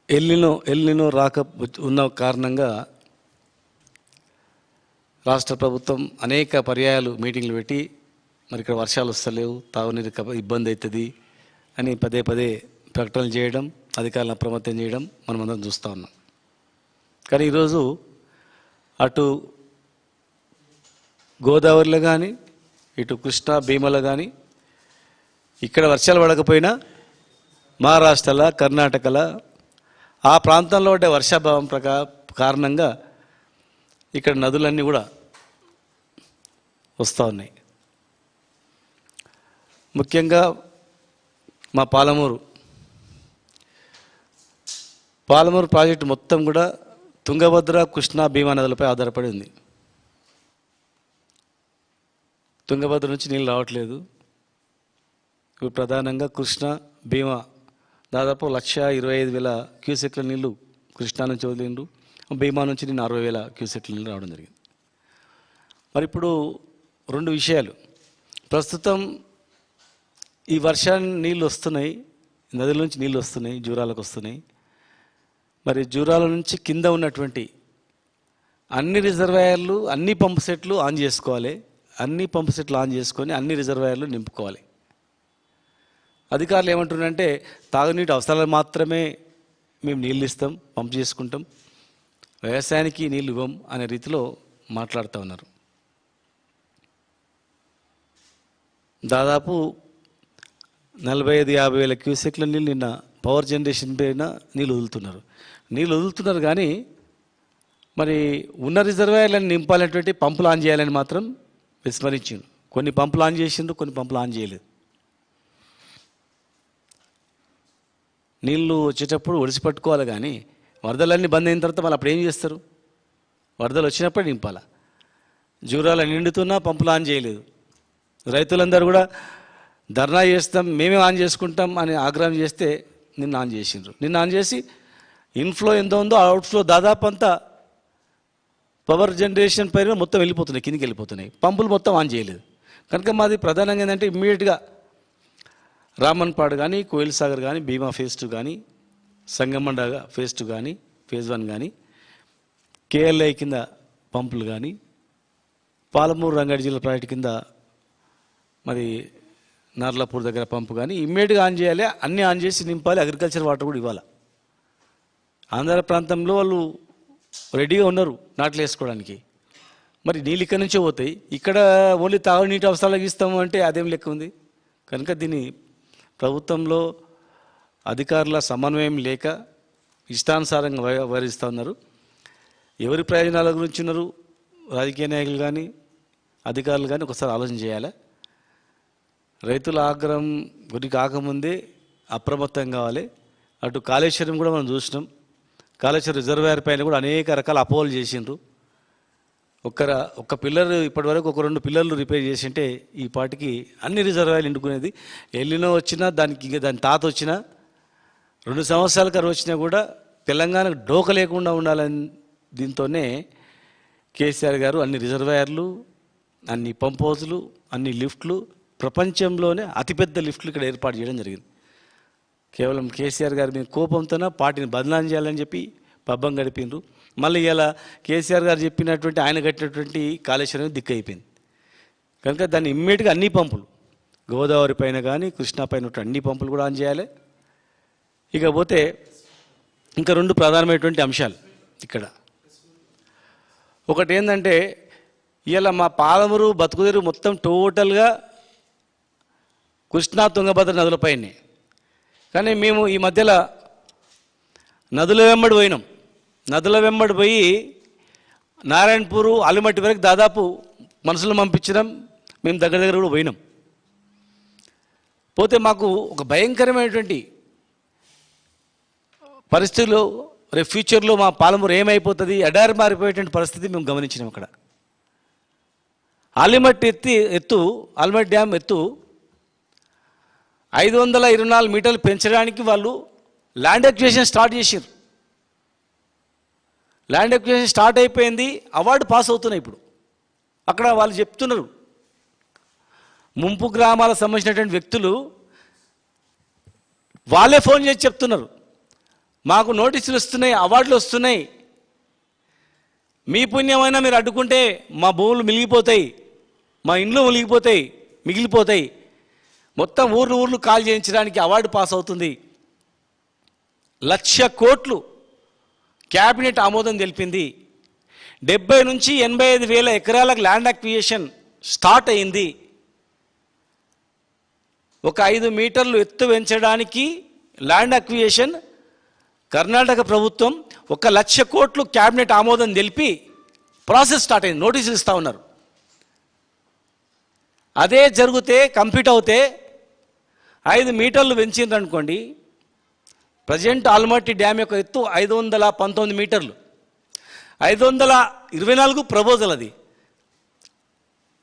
El Niño రాక ఉన్న కారణంగా రాష్ట్ర ప్రభుత్వం అనేక పర్యాయాలు మీటింగ్లు పెట్టి మరి ఇక్కడ వర్షాలు వస్తలేవు, తాగునీరు ఇబ్బంది అవుతుంది అని పదే పదే ప్రకటనలు చేయడం, అధికారులను అప్రమత్తం చేయడం మనమందరం చూస్తూ ఉన్నాం. కానీ ఈరోజు అటు గోదావరిలో కానీ ఇటు కృష్ణా భీమలో కానీ ఇక్కడ వర్షాలు పడకపోయినా మహారాష్ట్రలో కర్ణాటకలో ఆ ప్రాంతంలో ఉండే వర్షాభావం కారణంగా ఇక్కడ నదులన్నీ కూడా వస్తూ ఉన్నాయి. ముఖ్యంగా మా పాలమూరు ప్రాజెక్టు మొత్తం కూడా తుంగభద్ర, కృష్ణా, భీమా నదులపై ఆధారపడి ఉంది. తుంగభద్ర నుంచి నీళ్ళు రావట్లేదు. ఇప్పుడు ప్రధానంగా కృష్ణా, భీమా దాదాపు 1,25,000 క్యూసెక్ల నీళ్లు కృష్ణా నుంచి వదిలిండ్రు. భీమా నుంచి నేను 60,000 క్యూసెక్ల నీళ్ళు రావడం జరిగింది. మరి ఇప్పుడు రెండు విషయాలు. ప్రస్తుతం ఈ వర్షాన్ని నీళ్ళు వస్తున్నాయి, నదుల నుంచి నీళ్ళు వస్తున్నాయి, జూరాలకు వస్తున్నాయి. మరి జూరాల నుంచి కింద ఉన్నటువంటి అన్ని రిజర్వాయర్లు, అన్ని పంపు సెట్లు ఆన్ చేసుకోవాలి. అన్ని పంపు సెట్లు ఆన్ చేసుకొని అన్ని రిజర్వాయర్లు నింపుకోవాలి. అధికారులు ఏమంటున్నారంటే తాగునీటి అవసరాలు మాత్రమే మేము నీళ్ళు ఇస్తాం, పంపు చేసుకుంటాం, వ్యవసాయానికి నీళ్ళు ఇవ్వం అనే రీతిలో మాట్లాడుతూ ఉన్నారు. దాదాపు 45,000-50,000 క్యూసెక్ల నీళ్ళు నిన్న పవర్ జనరేషన్ పైన నీళ్ళు వదులుతున్నారు కానీ మరి ఉన్న రిజర్వాయర్లను నింపాలనేటువంటి పంపులు ఆన్ చేయాలని మాత్రం విస్మరించిండు. కొన్ని పంపులు ఆన్ చేసిండ్రు, కొన్ని పంపులు ఆన్ చేయలేదు. నీళ్ళు వచ్చేటప్పుడు ఒడిసి పట్టుకోవాలి కానీ వరదలన్నీ బంద్ అయిన తర్వాత వాళ్ళు అప్పుడు ఏం చేస్తారు? వరదలు వచ్చినప్పుడు నింపాల. జూరాల నిండుతున్నా పంపులు ఆన్ చేయలేదు. రైతులందరూ కూడా ధర్నా చేస్తాం, మేమే ఆన్ చేసుకుంటాం అని ఆగ్రహం చేస్తే నిన్న ఆన్ చేసిండ్రు. నిన్న ఆన్ చేసి ఇన్ఫ్లో ఎంత ఉందో అవుట్ఫ్లో దాదాపు అంతా పవర్ జనరేషన్ పైన మొత్తం వెళ్ళిపోతున్నాయి, కిందికి వెళ్ళిపోతున్నాయి. పంపులు మొత్తం ఆన్ చేయలేదు. కనుక మాది ప్రధానంగా ఏంటంటే ఇమ్మీడియట్గా రామన్పాడు కానీ, కోయిల్ సాగర్ కానీ, భీమా ఫేజ్ 2 కానీ, సంగమండ ఫేజ్ 2 కానీ, ఫేజ్ 1 కానీ, కేఎల్ఐ కింద పంపులు కానీ, పాలమూరు రంగారెడ్డి జిల్లా ప్రాజెక్టు కింద మరి నార్లాపూర్ దగ్గర పంపు కానీ ఇమ్మీడియట్గా ఆన్ చేయాలి. అన్నీ ఆన్ చేసి నింపాలి. అగ్రికల్చర్ వాటర్ కూడా ఇవ్వాలి. ఆంధ్ర ప్రాంతంలో వాళ్ళు రెడీగా ఉన్నారు నాట్లు వేసుకోవడానికి. మరి నీళ్ళు ఇక్కడి నుంచే పోతాయి, ఇక్కడ ఓన్లీ తాగునీటి అవసరాలకు ఇస్తాము అంటే అదేం లెక్క ఉంది? కనుక దీన్ని ప్రభుత్వంలో అధికారుల సమన్వయం లేక ఇష్టానుసారంగా వ్యవహరిస్తూ ఉన్నారు. ఎవరి ప్రయోజనాల గురించి ఉన్నారు రాజకీయ నాయకులు కానీ అధికారులు కానీ ఒకసారి ఆలోచన చేయాలి. రైతుల ఆగ్రహం గురి కాకముందే అప్రమత్తం కావాలి. అటు కాళేశ్వరం కూడా మనం చూసినాం. కాళేశ్వరం రిజర్వాయర్ పైన కూడా అనేక రకాల అపోహలు చేసిండ్రు. ఒక్క పిల్లర్ ఇప్పటివరకు 2 పిల్లర్లు రిపేర్ చేసింటే ఈ పాటికి అన్ని రిజర్వాయర్లు నిండుకునేది. ఎల్లినో వచ్చినా దాని తాత వచ్చినా 2 సంవత్సరాల కరువు వచ్చినా కూడా తెలంగాణకు డోక లేకుండా ఉండాలని దీంతోనే కేసీఆర్ గారు అన్ని రిజర్వాయర్లు, అన్ని పంప్ హౌజులు, అన్ని లిఫ్ట్లు, ప్రపంచంలోనే అతిపెద్ద లిఫ్ట్లు ఇక్కడ ఏర్పాటు చేయడం జరిగింది. కేవలం కేసీఆర్ గారి మీద కోపంతోనే పార్టీని బదనాం చేయాలని చెప్పి పబ్బం గడిపిండ్రు. మళ్ళీ ఇలా కేసీఆర్ గారు చెప్పినటువంటి ఆయన కట్టినటువంటి కాళేశ్వరం దిక్కు అయిపోయింది. కనుక దాన్ని ఇమ్మీడియట్గా అన్ని పంపులు గోదావరి పైన కానీ కృష్ణా పైన అన్ని పంపులు కూడా ఆన్ చేయాలి. ఇకపోతే ఇంకా 2 ప్రధానమైనటువంటి అంశాలు ఇక్కడ. ఒకటి ఏంటంటే ఇలా మా పాలమూరు బతుకుదేరు మొత్తం టోటల్గా కృష్ణా తుంగభద్ర నదులపైనే. కానీ మేము ఈ మధ్యలో నదుల వెంబడి పోయి నారాయణపూరు, అలిమట్టి వరకు దాదాపు మనుషులను పంపించడం, మేము దగ్గర కూడా పోయినాం. పోతే మాకు ఒక భయంకరమైనటువంటి పరిస్థితుల్లో రేపు ఫ్యూచర్లో మా పాలమూరు ఏమైపోతుంది, ఎడారి మారిపోయేటువంటి పరిస్థితి మేము గమనించినాం. అక్కడ ఆల్మట్టి డ్యామ్ ఎత్తు 524 మీటర్లు పెంచడానికి వాళ్ళు ల్యాండ్ ఎక్విజిషన్ స్టార్ట్ చేశారు. ల్యాండ్ ఎక్విజిషన్ స్టార్ట్ అయిపోయింది, అవార్డు పాస్ అవుతున్నాయి. ఇప్పుడు అక్కడ వాళ్ళు చెప్తున్నారు, ముంపు గ్రామాలకు సంబంధించినటువంటి వ్యక్తులు వాళ్ళే ఫోన్ చేసి చెప్తున్నారు, మాకు నోటీసులు వస్తున్నాయి, అవార్డులు వస్తున్నాయి. మీ పుణ్యమైనా మీరు అడ్డుకుంటే మా భూములు మిగిలిపోతాయి, మా ఇండ్లు మిగిలిపోతాయి. మొత్తం ఊర్లు కాల్ చేయించడానికి అవార్డు పాస్ అవుతుంది. 1,00,000 కోట్లు క్యాబినెట్ ఆమోదం తెలిపింది. 70 నుంచి 85 వేల ఎకరాలకు ల్యాండ్ అక్విజిషన్ స్టార్ట్ అయింది. ఒక 5 మీటర్లు ఎత్తు పెంచడానికి ల్యాండ్ అక్విజిషన్ కర్ణాటక ప్రభుత్వం 1,00,000 కోట్లు క్యాబినెట్ ఆమోదం తెలిపి ప్రాసెస్ స్టార్ట్ అయింది. నోటీసులు ఇస్తూ ఉన్నారు. అదే జరిగితే కంప్లీట్ అవుతే 5 మీటర్లు పెంచిందనుకోండి, ప్రజెంట్ ఆల్మట్టి డ్యామ్ యొక్క ఎత్తు 519 మీటర్లు, 524 ప్రపోజల్. అది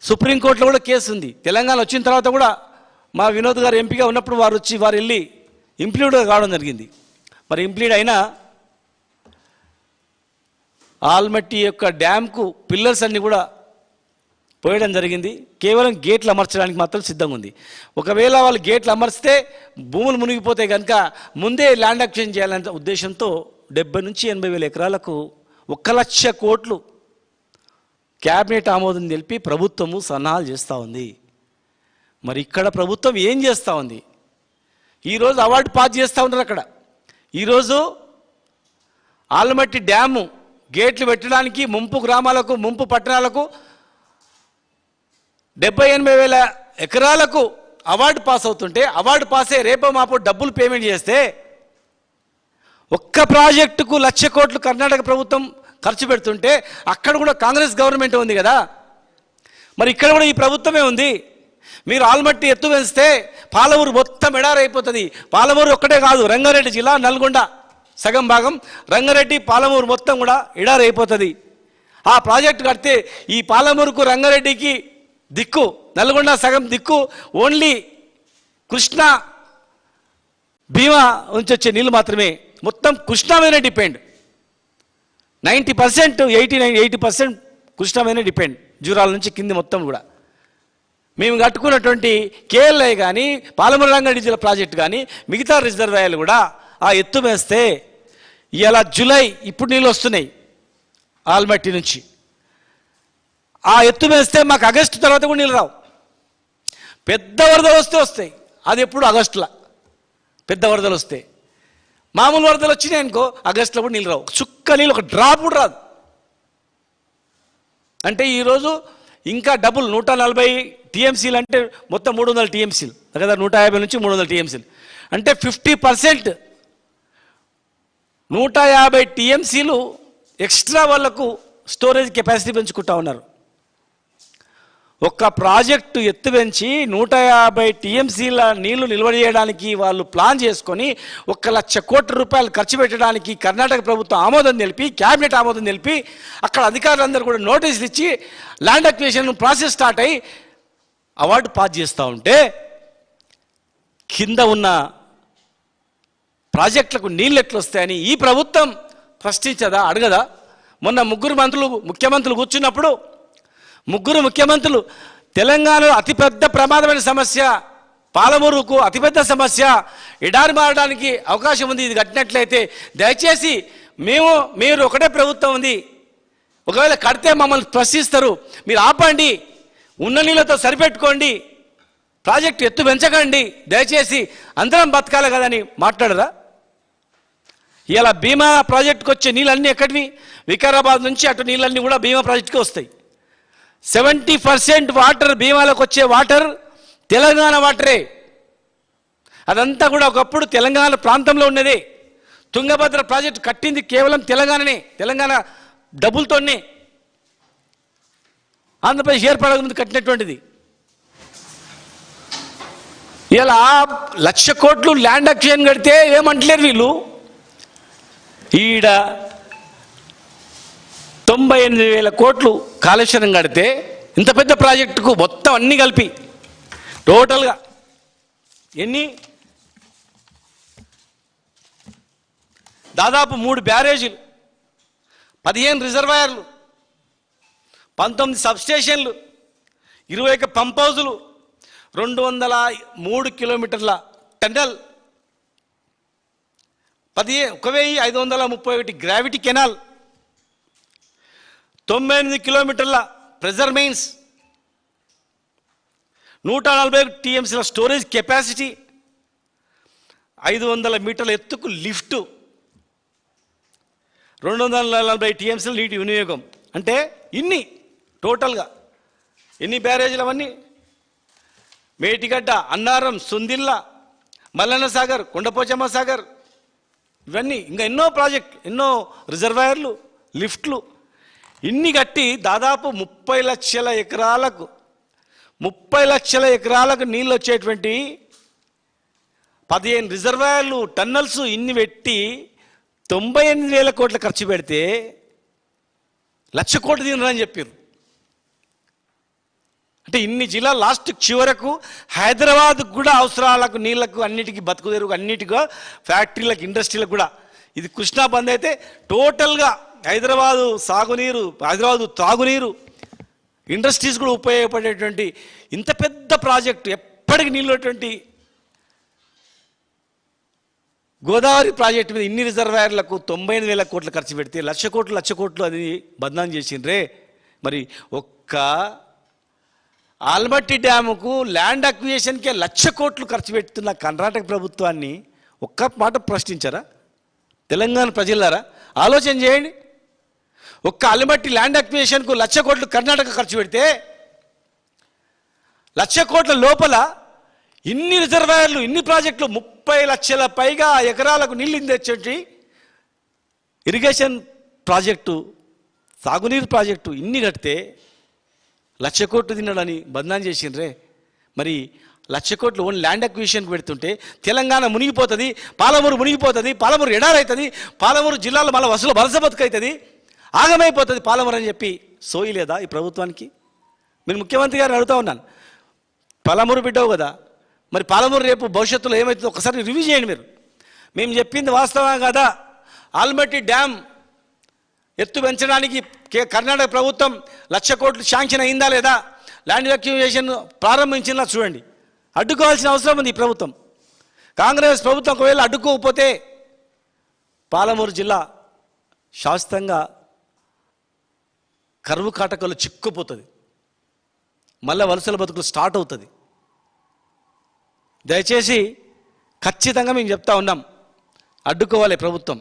సుప్రీంకోర్టులో కూడా కేసు ఉంది. తెలంగాణ వచ్చిన తర్వాత కూడా మా వినోద్ గారు ఎంపీగా ఉన్నప్పుడు వారు వెళ్ళి ఇంప్లీడ్ కావడం జరిగింది. మరి ఇంప్లీడ్ అయినా ఆల్మట్టి యొక్క డ్యామ్కు పిల్లర్స్ అన్నీ కూడా పోయడం జరిగింది. కేవలం గేట్లు అమర్చడానికి మాత్రం సిద్ధంగా ఉంది. ఒకవేళ వాళ్ళు గేట్లు అమర్చితే భూములు మునిగిపోతే కనుక ముందే ల్యాండ్ అక్విజిషన్ చేయాలనే ఉద్దేశంతో 70 నుంచి 80 వేల ఎకరాలకు 1,00,000 కోట్లు క్యాబినెట్ ఆమోదం తెలిపి ప్రభుత్వము సన్నాహాలు చేస్తూ ఉంది. మరి ఇక్కడ ప్రభుత్వం ఏం చేస్తూ ఉంది? ఈరోజు అవార్డు పాస్ చేస్తూ ఉన్నారు. అక్కడ ఈరోజు ఆల్మట్టి డ్యాము గేట్లు పెట్టడానికి ముంపు గ్రామాలకు, ముంపు పట్టణాలకు 70-80 వేల ఎకరాలకు అవార్డు పాస్ అవుతుంటే, అవార్డు పాసే రేపో మాపో డబ్బులు పేమెంట్ చేస్తే, ఒక్క ప్రాజెక్టుకు 1,00,000 కోట్లు కర్ణాటక ప్రభుత్వం ఖర్చు పెడుతుంటే అక్కడ కూడా కాంగ్రెస్ గవర్నమెంట్ ఉంది కదా, మరి ఇక్కడ కూడా ఈ ప్రభుత్వమే ఉంది. మీరు ఆల్మట్టి ఎత్తు పెంచితే పాలమూరు మొత్తం ఎడారైపోతుంది. పాలమూరు ఒక్కటే కాదు, రంగారెడ్డి జిల్లా, నల్గొండ సగం భాగం, రంగారెడ్డి పాలమూరు మొత్తం కూడా ఎడారైపోతుంది. ఆ ప్రాజెక్టు కడితే ఈ పాలమూరుకు రంగారెడ్డికి దిక్కు, నల్గొండ సగం దిక్కు ఓన్లీ కృష్ణా భీమా నుంచి వచ్చే నీళ్ళు మాత్రమే. మొత్తం కృష్ణా మీదనే డిపెండ్. 90%, 80% కృష్ణా మీదనే డిపెండ్. జూరాల నుంచి కింది మొత్తం కూడా మేము కట్టుకున్నటువంటి కేఎల్ఐ కానీ, పాలమూరు రంగారెడ్డి జిల్లా ప్రాజెక్టు కానీ, మిగతా రిజర్వాయర్లు కూడా ఆ ఎత్తు వేస్తే ఇలా జూలై ఇప్పుడు నీళ్ళు వస్తున్నాయి ఆల్మట్టి నుంచి. ఆ ఎత్తు వేస్తే మాకు ఆగస్టు తర్వాత కూడా నీళ్ళు రావు. పెద్ద వరదలు వస్తాయి. అది ఎప్పుడు ఆగస్టులో పెద్ద వరదలు వస్తాయి. మామూలు వరదలు వచ్చినాయి అనుకో ఆగస్టులో కూడా నీళ్ళు రావు. చుక్క నీళ్ళు, ఒక డ్రాప్ కూడా రాదు. అంటే ఈరోజు ఇంకా డబుల్ 140 టీఎంసీలు అంటే మొత్తం 300 టీఎంసీలు కదా, 150 నుంచి 300 టీఎంసీలు అంటే 50%, 150 టీఎంసీలు ఎక్స్ట్రా వాళ్లకు స్టోరేజ్ కెపాసిటీ పెంచుకుంటా ఉన్నారు. ఒక్క ప్రాజెక్టు ఎత్తు పెంచి 150 టీఎంసీల నీళ్లు నిల్వ చేయడానికి వాళ్ళు ప్లాన్ చేసుకొని 1,00,000 కోట్ల రూపాయలు ఖర్చు పెట్టడానికి కర్ణాటక ప్రభుత్వం ఆమోదం తెలిపి, క్యాబినెట్ ఆమోదం తెలిపి, అక్కడ అధికారులందరూ కూడా నోటీసులు ఇచ్చి ల్యాండ్ అక్విజిషన్ ప్రాసెస్ స్టార్ట్ అయ్యి అవార్డు పాస్ చేస్తూ ఉంటే, కింద ఉన్న ప్రాజెక్టులకు నీళ్ళు ఎట్లు వస్తాయని ఈ ప్రభుత్వం ప్రశ్నించదా, అడగదా? మొన్న ముఖ్యమంత్రులు కూర్చున్నప్పుడు ముఖ్యమంత్రులు తెలంగాణలో అతిపెద్ద ప్రమాదమైన సమస్య, పాలమూరుకు అతిపెద్ద సమస్య, ఎడారి మారడానికి అవకాశం ఉంది, ఇది కట్టినట్లయితే దయచేసి మీరు ఒకటే ప్రభుత్వం ఉంది, ఒకవేళ కడితే మమ్మల్ని ప్రశ్నిస్తారు, మీరు ఆపండి, ఉన్న నీళ్ళతో సరిపెట్టుకోండి, ప్రాజెక్టు ఎత్తు పెంచకండి, దయచేసి అందరం బతకాలి కదని మాట్లాడరా? ఇలా భీమా ప్రాజెక్టుకు వచ్చే నీళ్ళన్నీ ఎక్కడివి? వికారాబాద్ నుంచి అటు నీళ్ళన్నీ కూడా భీమా ప్రాజెక్టుకి వస్తాయి. 70% వాటర్, భీమాలకు వచ్చే వాటర్ తెలంగాణ వాటరే. అదంతా కూడా ఒకప్పుడు తెలంగాణ ప్రాంతంలో ఉన్నదే. తుంగభద్ర ప్రాజెక్టు కట్టింది కేవలం తెలంగాణనే, తెలంగాణ డబ్బులతోనే, ఆంధ్రప్రదేశ్ ఏర్పడక ముందు కట్టినటువంటిది. ఇలా 1,00,000 కోట్లు ల్యాండ్ అక్విజిషన్ కడితే ఏమంటలేరు వీళ్ళు. ఈడ 98,000 కోట్లు కాళేశ్వరం కడితే, ఇంత పెద్ద ప్రాజెక్టుకు మొత్తం అన్నీ కలిపి టోటల్గా ఎన్ని, దాదాపు 3 బ్యారేజీలు, 15 రిజర్వాయర్లు, 19 సబ్స్టేషన్లు, 21 పంప్ హౌజులు, 203 కిలోమీటర్ల టన్నెల్, 1531 గ్రావిటీ కెనాల్, 98 కిలోమీటర్ల ప్రెజర్ మెయిన్స్, 140 టీఎంసీల స్టోరేజ్ కెపాసిటీ, 500 మీటర్ల ఎత్తుకు లిఫ్టు, 240 టీఎంసీల నీటి వినియోగం. అంటే ఇన్ని టోటల్గా ఎన్ని బ్యారేజీలు అవన్నీ? మేటిగడ్డ, అన్నారం, సుందిల్ల, మల్లన్న సాగర్, కొండపోచమ్మ సాగర్, ఇవన్నీ ఇంకా ఎన్నో ప్రాజెక్టులు, ఎన్నో రిజర్వాయర్లు, లిఫ్ట్లు, ఇన్ని కట్టి దాదాపు 30 లక్షల ఎకరాలకు నీళ్ళు వచ్చేటువంటి 15 రిజర్వాయర్లు, టన్నల్స్ ఇన్ని పెట్టి 98,000 కోట్లు ఖర్చు పెడితే 1,00,000 కోట్లు తినరని చెప్పారు. అంటే ఇన్ని జిల్లాలు లాస్ట్ చివరకు హైదరాబాద్కు కూడా అవసరాలకు, నీళ్లకు, అన్నిటికీ, బతుకుదెరుగు అన్నిటిగా, ఫ్యాక్టరీలకు, ఇండస్ట్రీలకు కూడా. ఇది కృష్ణా బంద్ అయితే టోటల్గా హైదరాబాదు సాగునీరు, హైదరాబాదు తాగునీరు, ఇండస్ట్రీస్ కూడా ఉపయోగపడేటువంటి ఇంత పెద్ద ప్రాజెక్టు, ఎప్పటికీ నీళ్ళటువంటి గోదావరి ప్రాజెక్టు మీద ఇన్ని రిజర్వాయర్లకు 98,000 కోట్లు ఖర్చు పెడితే 1,00,000 కోట్లు అది బద్నాం చేసిండ్రే. మరి ఒక్క ఆల్మట్టి డ్యాముకు ల్యాండ్ అక్విజిషన్కే 1,00,000 కోట్లు ఖర్చు పెడుతున్న కర్ణాటక ప్రభుత్వాన్ని ఒక్క మాట ప్రశ్నించారా? తెలంగాణ ప్రజలారా ఆలోచన చేయండి. ఒక్క ఆల్మట్టి ల్యాండ్ అక్విజిషన్కు 1,00,000 కోట్లు కర్ణాటక ఖర్చు పెడితే 1,00,000 కోట్ల లోపల ఇన్ని రిజర్వాయర్లు, ఇన్ని ప్రాజెక్టులు, 30 లక్షల పైగా ఎకరాలకు నీళ్ళు తెచ్చేటి ఇరిగేషన్ ప్రాజెక్టు, సాగునీరు ప్రాజెక్టు ఇన్ని కడితే 1,00,000 కోట్లు తిన్నాడని బద్నాం చేసిండ్రే. మరి 1,00,000 కోట్లు ఓన్లీ ల్యాండ్ అక్విజిషన్కి పెడుతుంటే తెలంగాణ మునిగిపోతుంది, పాలమూరు మునిగిపోతుంది, పాలమూరు ఎడారైతుంది, పాలమూరు జిల్లాలో మళ్ళీ వలస బతుకవుతుంది, ఆగమైపోతుంది పాలమూరు అని చెప్పి సోయి లేదా ఈ ప్రభుత్వానికి? మీరు ముఖ్యమంత్రి గారిని అడుగుతా ఉన్నాను, పాలమూరు బిడ్డవు కదా, మరి పాలమూరు రేపు భవిష్యత్తులో ఏమవుతుందో ఒకసారి రివ్యూ చేయండి. మేము చెప్పింది వాస్తవం కదా? ఆల్మట్టి డ్యామ్ ఎత్తు పెంచడానికి కర్ణాటక ప్రభుత్వం 1,00,000 కోట్లు శాంక్షన్ అయిందా లేదా? ల్యాండ్ అక్విజిషన్ ప్రారంభించిందా చూడండి. అడ్డుకోవాల్సిన అవసరం ఉంది ఈ ప్రభుత్వం. కాంగ్రెస్ ప్రభుత్వం ఒకవేళ అడ్డుకోకపోతే పాలమూరు జిల్లా శాశ్వతంగా కరువు కాటకలు చిక్కుపోతుంది, మళ్ళీ వలసల బతుకులు స్టార్ట్ అవుతుంది. దయచేసి ఖచ్చితంగా మేము చెప్తా ఉన్నాం, అడ్డుకోవాలి ప్రభుత్వం.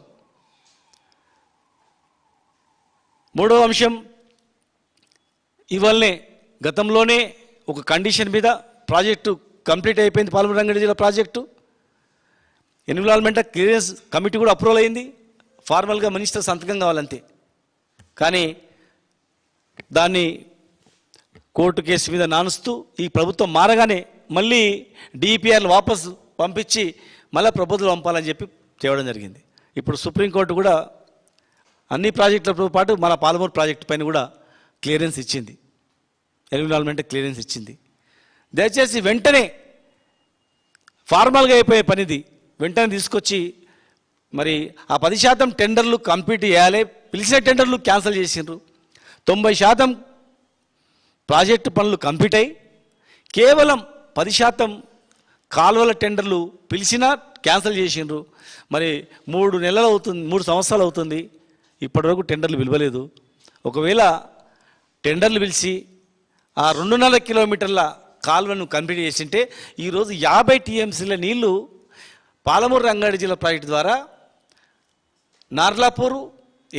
మూడవ అంశం, ఇవాళనే గతంలోనే ఒక కండిషన్ మీద ప్రాజెక్టు కంప్లీట్ అయిపోయింది. పాలమూరు రంగారెడ్డి జిల్లా ప్రాజెక్టు ఎన్విరాన్మెంటల్ క్లియరెన్స్ కమిటీ కూడా అప్రూవల్ అయింది. ఫార్మల్గా మినిస్టర్ సంతకం కావాలంతే. కానీ దాన్ని కోర్టు కేసు మీద నానుస్తూ ఈ ప్రభుత్వం మారగానే మళ్ళీ డిపిఆర్లు వాపసు పంపించి మళ్ళీ ప్రపోజల్ పంపాలని చెప్పి తేవడం జరిగింది. ఇప్పుడు సుప్రీంకోర్టు కూడా అన్ని ప్రాజెక్టులతో పాటు మన పాలమూరు ప్రాజెక్టు పైన కూడా క్లియరెన్స్ ఇచ్చింది, ఎన్విరాన్మెంటల్ క్లియరెన్స్ ఇచ్చింది. దయచేసి వెంటనే ఫార్మల్గా అయిపోయే పనిది వెంటనే తీసుకొచ్చి మరి ఆ 10% టెండర్లు కంప్లీట్ చేయాలి. పిలిచిన టెండర్లు క్యాన్సిల్ చేసిండ్రు. 90% ప్రాజెక్టు పనులు కంప్లీట్ అయ్యి కేవలం 10% కాలువల టెండర్లు పిలిచినా క్యాన్సిల్ చేసిండ్రు. మరి 3 నెలలు అవుతుంది, 3 సంవత్సరాలు అవుతుంది, ఇప్పటివరకు టెండర్లు పిలవలేదు. ఒకవేళ టెండర్లు పిలిచి ఆ 2.5 కిలోమీటర్ల కాలువను కంప్లీట్ చేసింటే ఈరోజు 50 టీఎంసీల నీళ్లు పాలమూరు రంగారెడ్డి జిల్లా ప్రాజెక్టు ద్వారా నార్లాపూరు,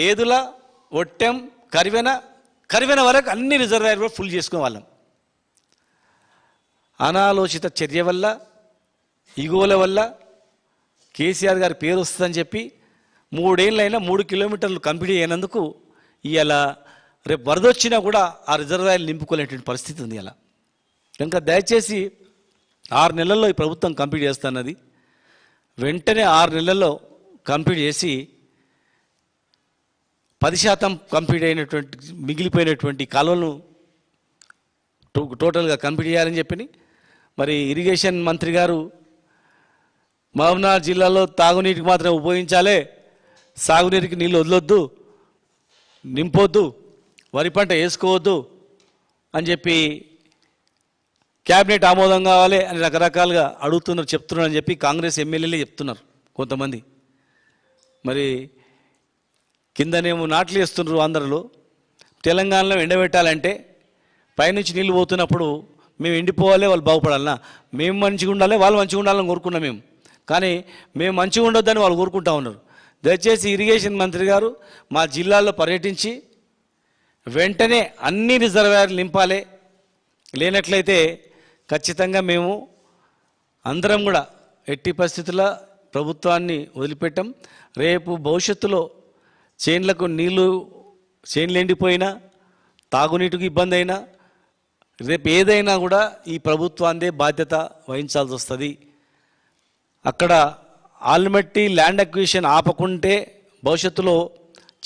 ఏదుల, ఒట్టెం, కరివెన వరకు అన్ని రిజర్వాయర్ కూడా ఫుల్ చేసుకునే వాళ్ళం. అనాలోచిత చర్య వల్ల, ఇగోల వల్ల కేసీఆర్ గారి పేరు వస్తుందని చెప్పి 3 ఏళ్ళైనా 3 కిలోమీటర్లు కంప్లీట్ అయినందుకు ఇలా రేపు వరద వచ్చినా కూడా ఆ రిజర్వాయర్లు నింపుకోలేటువంటి పరిస్థితి ఉంది. అలా కనుక దయచేసి 6 నెలల్లో ఈ ప్రభుత్వం కంప్లీట్ చేస్తున్నది. వెంటనే 6 నెలల్లో కంప్లీట్ చేసి 10% కంప్లీట్ అయినటువంటి మిగిలిపోయినటువంటి కాలువలను టోటల్గా కంప్లీట్ చేయాలని చెప్పి మరి ఇరిగేషన్ మంత్రి గారు మహబూబ్నగర్ జిల్లాలో తాగునీటికి మాత్రం ఉపయోగించాలి, సాగునీటికి నీళ్ళు వదలొద్దు, నింపొద్దు, వరి పంట వేసుకోవద్దు అని చెప్పి క్యాబినెట్ ఆమోదం కావాలి అని రకరకాలుగా అడుగుతున్నారు, చెప్తున్నారు అని చెప్పి కాంగ్రెస్ ఎమ్మెల్యేలే చెప్తున్నారు కొంతమంది. మరి కిందనేమో నాట్లు వేస్తున్నారు ఆంధ్రలో. తెలంగాణలో ఎండబెట్టాలంటే పైనుంచి నీళ్ళు పోతున్నప్పుడు మేము ఎండిపోవాలి, వాళ్ళు బాగుపడాలన్నా? మేము మంచిగా ఉండాలి, వాళ్ళు మంచిగా ఉండాలని కోరుకున్నాం మేము. కానీ మేము మంచిగా ఉండొద్దని వాళ్ళు కోరుకుంటా ఉన్నారు. దయచేసి ఇరిగేషన్ మంత్రి గారు మా జిల్లాలో పర్యటించి వెంటనే అన్ని రిజర్వాయర్లు నింపాలి. లేనట్లయితే ఖచ్చితంగా మేము అందరం కూడా ఎట్టి పరిస్థితుల్లో ప్రభుత్వాన్ని వదిలిపెట్టాం. రేపు భవిష్యత్తులో చేన్లకు చేన్లు ఎండిపోయినా, తాగునీటికి ఇబ్బంది అయినా, రేపు ఏదైనా కూడా ఈ ప్రభుత్వాందే బాధ్యత వహించాల్సి వస్తుంది. అక్కడ ఆల్మట్టి ల్యాండ్ అక్విజిషన్ ఆపకుంటే భవిష్యత్తులో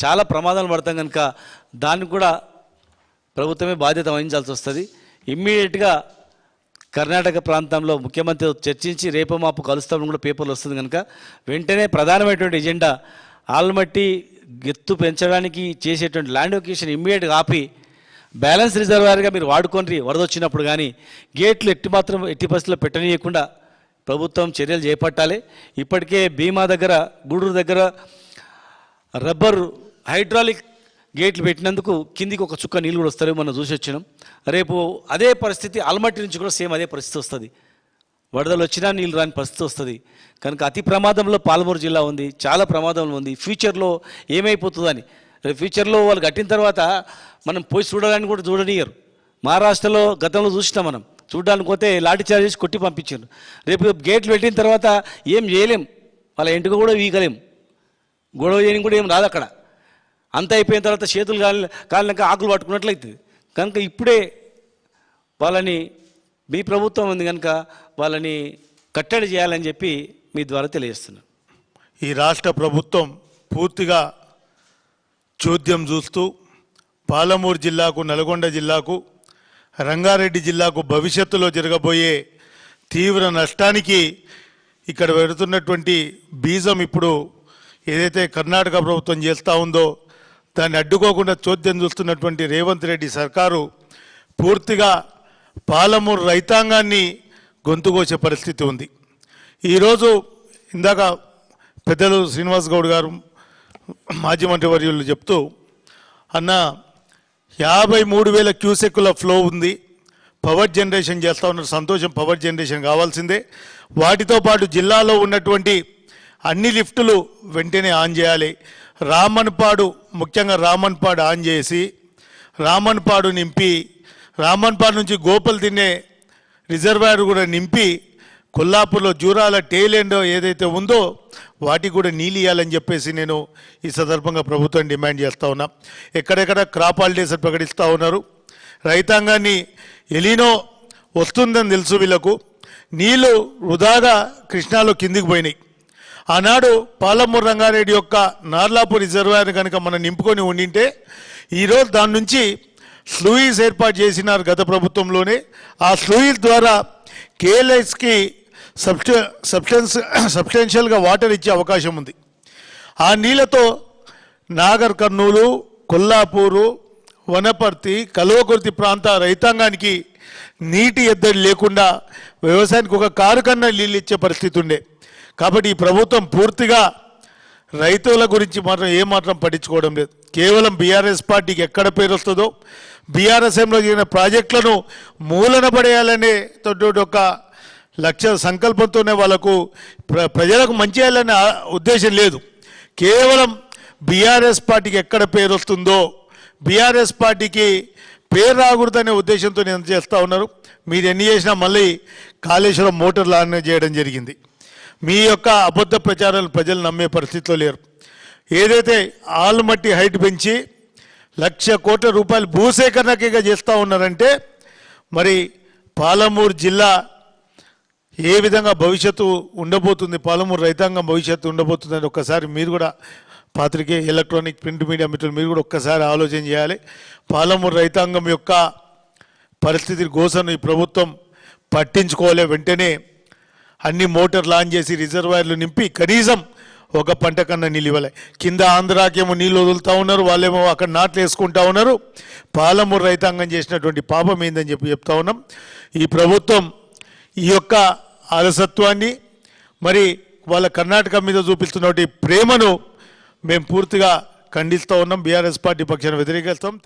చాలా ప్రమాదాలు పడతాం కనుక దానికి కూడా ప్రభుత్వమే బాధ్యత వహించాల్సి వస్తుంది. ఇమ్మీడియట్గా కర్ణాటక ప్రాంతంలో ముఖ్యమంత్రితో చర్చించి రేపు మాపు కలుస్తామని కూడా పేపర్లు వస్తుంది కనుక వెంటనే ప్రధానమైనటువంటి ఎజెండా ఆల్మట్టి ఎత్తు పెంచడానికి చేసేటువంటి ల్యాండ్ అక్విజిషన్ ఇమ్మీడియట్గా ఆపి బ్యాలెన్స్ రిజర్వాయర్గా మీరు వాడుకొని వరద వచ్చినప్పుడు కానీ గేట్లు ఎట్టి పరిస్థితుల్లో పెట్టనీయకుండా ప్రభుత్వం చర్యలు చేపట్టాలి. ఇప్పటికే భీమా దగ్గర, గూడూరు దగ్గర రబ్బర్ హైడ్రాలిక్ గేట్లు పెట్టినందుకు కిందికి ఒక చుక్క నీళ్ళు కూడా వస్తారు, మనం చూసి వచ్చినాం. రేపు అదే పరిస్థితి ఆల్మట్టి నుంచి కూడా సేమ్ అదే పరిస్థితి వస్తుంది. వరదలు వచ్చినా నీళ్ళు రాని పరిస్థితి వస్తుంది కనుక అతి ప్రమాదంలో పాలమూరు జిల్లా ఉంది, చాలా ప్రమాదంలో ఉంది. ఫ్యూచర్లో ఏమైపోతుందని, రేపు ఫ్యూచర్లో వాళ్ళు కట్టిన తర్వాత మనం పోయి చూడాలని కూడా చూడనియరు. మహారాష్ట్రలో గతంలో చూసినాం, మనం చూడడానికి పోతే లాఠీ చార్జ్ చేసి కొట్టి పంపించారు. రేపు గేట్లు పెట్టిన తర్వాత ఏం చేయలేం, వాళ్ళ ఇంటికి కూడా వీకలేం, గొడవ చేయడం కూడా ఏం రాదు అక్కడ. అంత అయిపోయిన తర్వాత చేతులు కాలినాక ఆకులు పట్టుకున్నట్లు అవుతుంది. కనుక ఇప్పుడే వాళ్ళని, మీ ప్రభుత్వం ఉంది కనుక వాళ్ళని కట్టడి చేయాలని చెప్పి మీ ద్వారా తెలియజేస్తున్నాను. ఈ రాష్ట్ర ప్రభుత్వం పూర్తిగా చోద్యం చూస్తూ పాలమూరు జిల్లాకు, నల్గొండ జిల్లాకు, రంగారెడ్డి జిల్లాకు భవిష్యత్తులో జరగబోయే తీవ్ర నష్టానికి ఇక్కడ పెడుతున్నటువంటి బీజం ఇప్పుడు ఏదైతే కర్ణాటక ప్రభుత్వం చేస్తూ ఉందో దాన్ని అడ్డుకోకుండా చోద్యం చూస్తున్నటువంటి రేవంత్ రెడ్డి సర్కారు పూర్తిగా పాలమూరు రైతాంగాన్ని గొంతుకోసే పరిస్థితి ఉంది. ఈరోజు ఇందాక పెద్దలు శ్రీనివాస్ గౌడ్ గారు మాజీ మంత్రివర్యులు చెప్తూ, అన్న 53,000 క్యూసెక్కుల ఫ్లో ఉంది, పవర్ జనరేషన్ చేస్తూ ఉన్నారు, సంతోషం, పవర్ జనరేషన్ కావాల్సిందే. వాటితో పాటు జిల్లాలో ఉన్నటువంటి అన్ని లిఫ్టులు వెంటనే ఆన్ చేయాలి. రామన్పాడు, ముఖ్యంగా రామన్పాడు ఆన్ చేసి రామన్పాడు నింపి, రామన్పాడు నుంచి గోపల్ తినే రిజర్వాయర్ కూడా నింపి, కొల్లాపూర్లో జూరాల టేల్ ఎండ్ ఏదైతే ఉందో వాటికి కూడా నీళ్ళు ఇవ్వాలని చెప్పేసి నేను ఈ సందర్భంగా ప్రభుత్వం డిమాండ్ చేస్తూ ఉన్నా. ఎక్కడెక్కడ క్రాప్ హాలిడేస్ ప్రకటిస్తూ ఉన్నారు. రైతాంగాన్ని ఎలీనో వస్తుందని తెలుసు, వీళ్ళకు నీళ్లు వృధాగా కృష్ణాలో కిందికి పోయినాయి. ఆనాడు పాలమూరు రంగారెడ్డి యొక్క నార్లాపూర్ రిజర్వాయర్ కనుక మనం నింపుకొని ఉండింటే ఈరోజు దాని నుంచి స్లూయిస్ ఏర్పాటు చేసినారు గత ప్రభుత్వంలోనే. ఆ స్లూయిస్ ద్వారా కేఎల్ఎస్కి సబ్స్టెన్షియల్గా వాటర్ ఇచ్చే అవకాశం ఉంది. ఆ నీళ్ళతో నాగర్ కర్నూలు, కొల్లాపూరు, వనపర్తి, కల్వకుర్తి ప్రాంత రైతాంగానికి నీటి ఎద్దడి లేకుండా వ్యవసాయానికి ఒక కారు కన్నా నీళ్ళు ఇచ్చే పరిస్థితి ఉండే. కాబట్టి ఈ ప్రభుత్వం పూర్తిగా రైతుల గురించి మాత్రం ఏమాత్రం పట్టించుకోవడం లేదు. కేవలం బీఆర్ఎస్ పార్టీకి ఎక్కడ పేరు వస్తుందో, బీఆర్ఎస్ఎంలో జరిగిన ప్రాజెక్టులను మూలన పడేయాలనే ఒక లక్ష్య సంకల్పంతోనే వాళ్ళకు ప్రజలకు మంచి చేయాలనే ఉద్దేశం లేదు. కేవలం బీఆర్ఎస్ పార్టీకి ఎక్కడ పేరు వస్తుందో, బీఆర్ఎస్ పార్టీకి పేరు రాకూడదనే ఉద్దేశంతో ఎంత చేస్తూ ఉన్నారు. మీరు ఎన్ని చేసినా మళ్ళీ కాళేశ్వరం మోటార్ లానే చేయడం జరిగింది. మీ యొక్క అబద్ధ ప్రచారాలు ప్రజలు నమ్మే పరిస్థితిలో లేరు. ఏదైతే ఆల్మట్టి హైట్ పెంచి 1,00,000 కోట్ల రూపాయలు భూసేకరణకేగా చేస్తూ ఉన్నారంటే మరి పాలమూరు జిల్లా ఏ విధంగా భవిష్యత్తు ఉండబోతుంది, పాలమూరు రైతాంగం భవిష్యత్తు ఉండబోతుందని ఒక్కసారి మీరు కూడా పాత్రికే, ఎలక్ట్రానిక్, ప్రింట్ మీడియా మిత్రులు మీరు కూడా ఒక్కసారి ఆలోచన చేయాలి. పాలమూరు రైతాంగం యొక్క పరిస్థితి గోసను ఈ ప్రభుత్వం పట్టించుకోలే. వెంటనే అన్ని మోటార్ లాంచ్ చేసి రిజర్వాయర్లు నింపి కనీసం ఒక పంట కన్నా నీళ్ళు ఇవ్వాలి. కింద ఆంధ్రాకేమో నీళ్ళు వదులుతూ ఉన్నారు, వాళ్ళేమో అక్కడ నాట్లు వేసుకుంటా ఉన్నారు. పాలమూరు రైతాంగం చేసినటువంటి పాపం ఏందని చెప్తా ఉన్నాం. ఈ ప్రభుత్వం ఈ యొక్క అలసత్వాన్ని, మరి వాళ్ళ కర్ణాటక మీద చూపిస్తున్నటువంటి ప్రేమను మేము పూర్తిగా ఖండిస్తూ ఉన్నాం. బీఆర్ఎస్ పార్టీ పక్షాన్ని వ్యతిరేకిస్తాం.